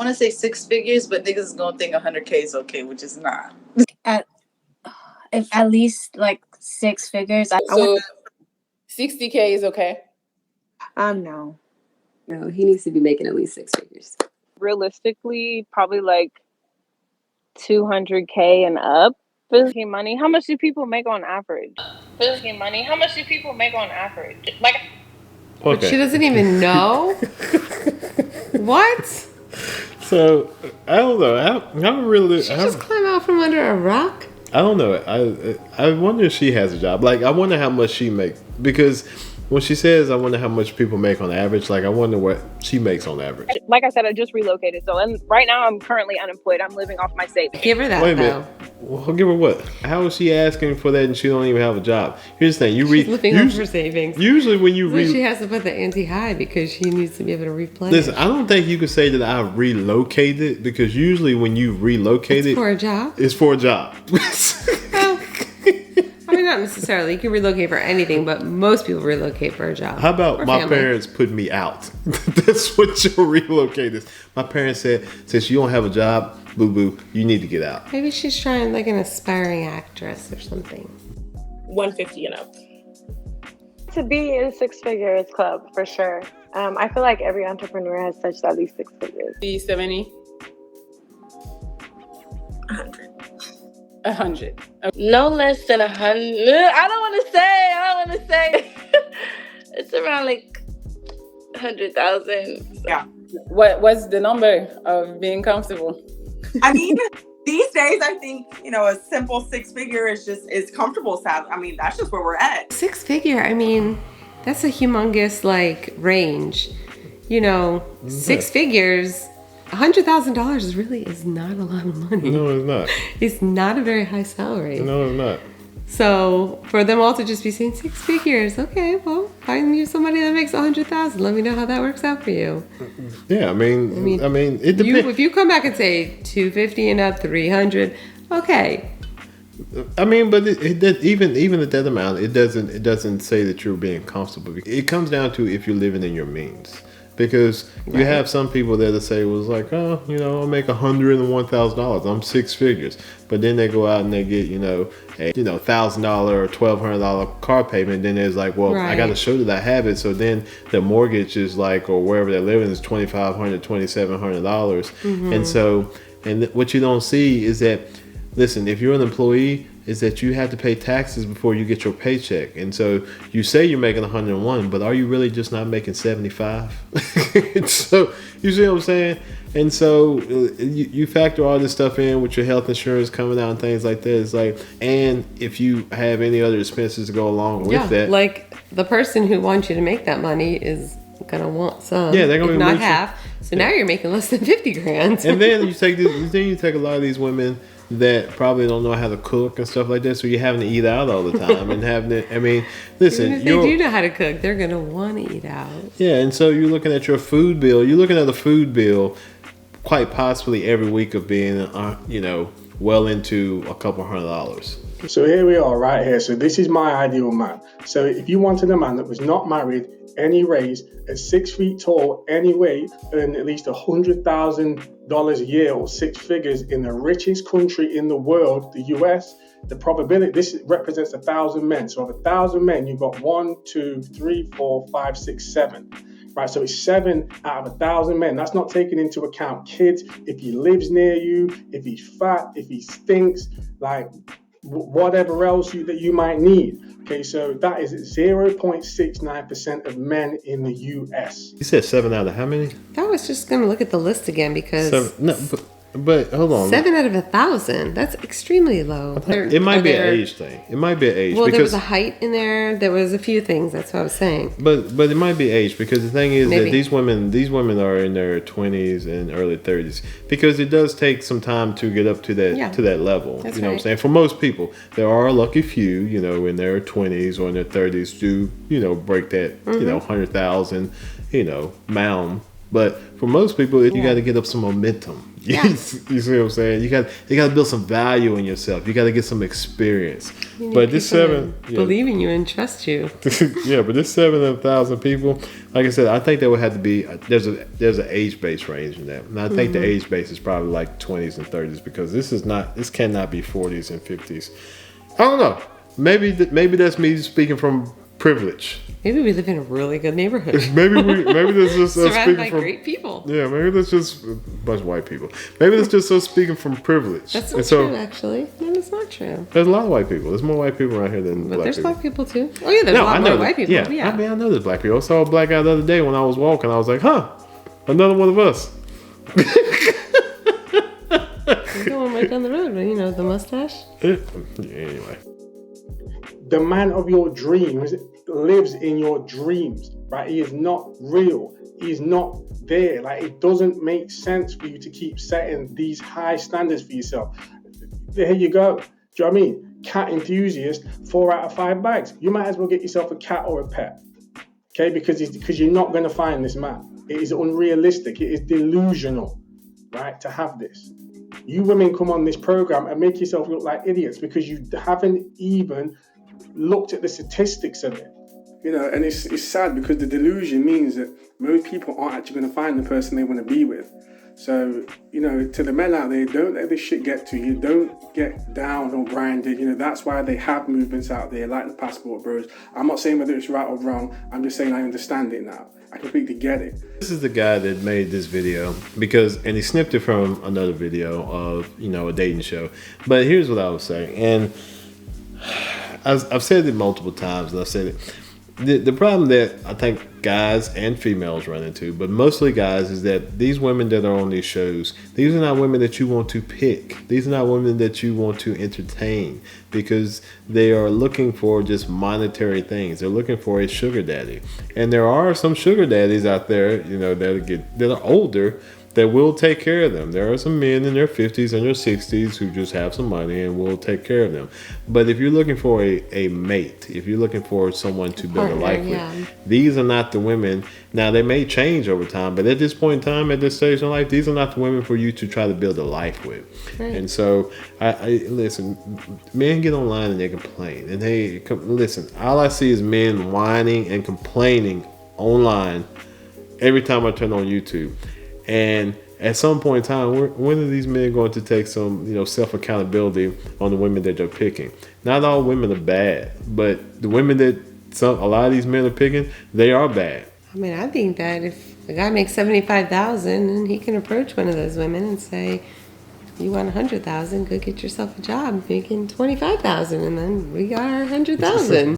want to say six figures, but niggas is gonna think 100K is okay, which is not. If at least like six figures. So 60K is okay. No. No, he needs to be making at least six figures. Realistically, probably like 200K and up. Physical money. How much do people make on average? Physical money. How much do people make on average? Like, But Okay. she doesn't even know. What? So I don't know. I don't really. She just climb out from under a rock. I don't know. I wonder if she has a job. Like, I wonder how much she makes, because when she says, I wonder how much people make on average, like, I wonder what she makes on average. like I said, I just relocated. So right now I'm currently unemployed. I'm living off my savings. Give her that. Wait a though. minute. Well, give her what? How is she asking for that and she don't even have a job? Here's the thing. She's living off her savings. Usually when you She has to put the ante high because she needs to be able to replenish. listen, I don't think you could say that I relocated, because usually when you relocate It's for a job. it's for a job. Well, I mean, not necessarily. You can relocate for anything, but most people relocate for a job. How about Or my family. parents put me out? That's what your relocate is. My parents said, since you don't have a job, boo boo, you need to get out. Maybe she's trying like an aspiring actress or something. 150 and up. To be in six figures club for sure. I feel like every entrepreneur has touched at least six figures. 70. 100. 100. No less than 100. I don't want to say. It's around like 100,000. Yeah. What's the number of being comfortable? I mean, these days, I think, a simple six figure is comfortable. I mean, that's just where we're at. Six figure, I mean, that's a humongous like range. Six figures, $100,000 is not a lot of money. No, it's not. It's not a very high salary. No, it's not. So for them all to just be saying six figures, okay, well, find you somebody that makes 100,000. Let me know how that works out for you. Yeah, I mean, it depends. If you come back and say 250 and up, 300, okay. I mean, but even at that amount, it doesn't say that you're being comfortable. It comes down to if you're living in your means. Because you have some people that say was like, oh, I'll make $101,000. I'm six figures. But then they go out and they get, a $1,000 or $1,200 car payment. Then there's like, well, I got to show that I have it. So then the mortgage is like, or wherever they're living is $2,500, $2,700. And what you don't see is that, listen, if you're an employee, is that you have to pay taxes before you get your paycheck. And so you say you're making 101, but are you really just not making 75? So you see what I'm saying? And so you factor all this stuff in with your health insurance coming out and things like that. It's like, and if you have any other expenses to go along with that. Like the person who wants you to make that money is gonna want some. Yeah, they're gonna if be not half. So now you're making less than 50 grand. And then you take a lot of these women that probably don't know how to cook and stuff like that, so you're having to eat out all the time and having to, I mean, listen, even if they do know how to cook, they're gonna want to eat out. Yeah, and so you're looking at your food bill. You're looking at a food bill quite possibly every week of being, well into a couple $100. So here we are right here. So this is my ideal man. So if you wanted a man that was not married, any race, at 6 feet tall, any weight, earn at least $100,000 a year or six figures in the richest country in the world, the US, the probability, this represents 1,000 men. So of 1,000 men, you've got 1, 2, 3, 4, 5, 6, 7. Right, so it's 7 out of 1,000 men. That's not taking into account kids, if he lives near you, if he's fat, if he stinks, like whatever else that you might need. Okay, so that is 0.69% of men in the US. You said 7 out of how many? I was just going to look at the list again because... But hold on. 7 out of 1,000. That's extremely low. It might be an age thing. It might be an age. Well, because there was a height in there. There was a few things. That's what I was saying. But it might be age, because the thing is that these women are in their 20s and early 30s, because it does take some time to get up to that level. That's what I'm saying? For most people, there are a lucky few, in their 20s or in their 30s do break that 100,000 mound But for most people, you got to get up some momentum. Yes. You see what I'm saying? You got to build some value in yourself. You got to get some experience. But this believe in you and trust you. Yeah, but this 7,000 people, like I said, I think there would have to be there's an age base range in that, and I think the age base is probably like 20s and 30s because this cannot be 40s and 50s. I don't know. Maybe that's me speaking from privilege. Maybe we live in a really good neighborhood. maybe that's just surrounded by from great people. Yeah, maybe that's just a bunch of white people. Maybe that's just us speaking from privilege. That's not true, actually. No, that's not true. There's a lot of white people. There's more white people around here than But black there's people. black people too. Oh yeah, there's a lot more white people. Yeah, I mean, I know there's black people. I saw a black guy the other day when I was walking. I was like, huh, another one of us. He's going right down the road, but the mustache. Yeah, anyway. The man of your dreams lives in your dreams, right? He is not real. He is not there. Like, it doesn't make sense for you to keep setting these high standards for yourself. There you go. Do you know what I mean? Cat enthusiast, 4 out of 5 bags. You might as well get yourself a cat or a pet. Okay, because you're not going to find this man. It is unrealistic. It is delusional, right, to have this. You women come on this program and make yourself look like idiots because you haven't even looked at the statistics of it. And it's sad because the delusion means that most people aren't actually going to find the person they want to be with. So, to the men out there, don't let this shit get to you. Don't get down or grinded. That's why they have movements out there like the Passport Bros. I'm not saying whether it's right or wrong. I'm just saying I understand it now. I completely get it. This is the guy that made this video and he snipped it from another video of, a dating show. But here's what I would say. And I've said it multiple times, and I've said it. The problem that I think guys and females run into, but mostly guys, is that these women that are on these shows, these are not women that you want to pick. These are not women that you want to entertain because they are looking for just monetary things. They're looking for a sugar daddy. And there are some sugar daddies out there, that are older, that will take care of them. There are some men in their 50s and their 60s who just have some money and will take care of them. But if you're looking for a mate, if you're looking for someone to build a life with, these are not the women. Now, they may change over time, but at this point in time, at this stage in life, these are not the women for you to try to build a life with. Right. And so, I listen, men get online and they complain. And listen, all I see is men whining and complaining online every time I turn on YouTube. And at some point in time, when are these men going to take some, self-accountability on the women that they're picking? Not all women are bad, but the women that a lot of these men are picking, they are bad. I mean, I think that if a guy makes $75,000 and he can approach one of those women and say, "You want $100,000? Go get yourself a job making $25,000, and then we got our $100,000."